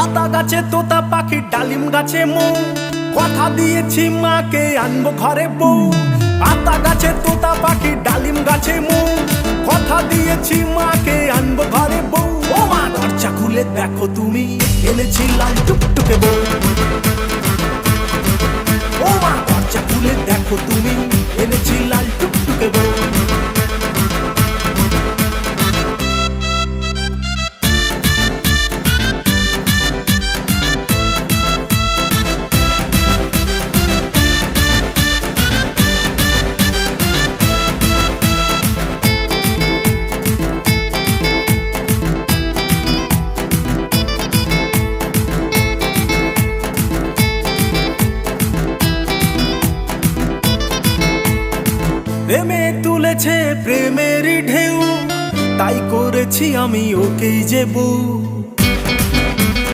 আতা গাছে তোতা পাখি, ডালিম গাছে মৌ, কথা দিয়েছি মাকে আনবো ঘরে বউ। আতা গাছে তোতা পাখি, ডালিম গাছে মৌ, কথা দিয়েছি মাকে আনবো ঘরে বউ। ও মা দরজা খুলে দেখো তুমি, এনেছি লাল টুকটুকে বউ। ও মা দরজা খুলে দেখো তুমি, এনেছি লাল টুকটুকে বউ। প্রেমে তুলেছে প্রেমেরই ঢেউ, তাই করেছি আমি ওকেই যে বউ।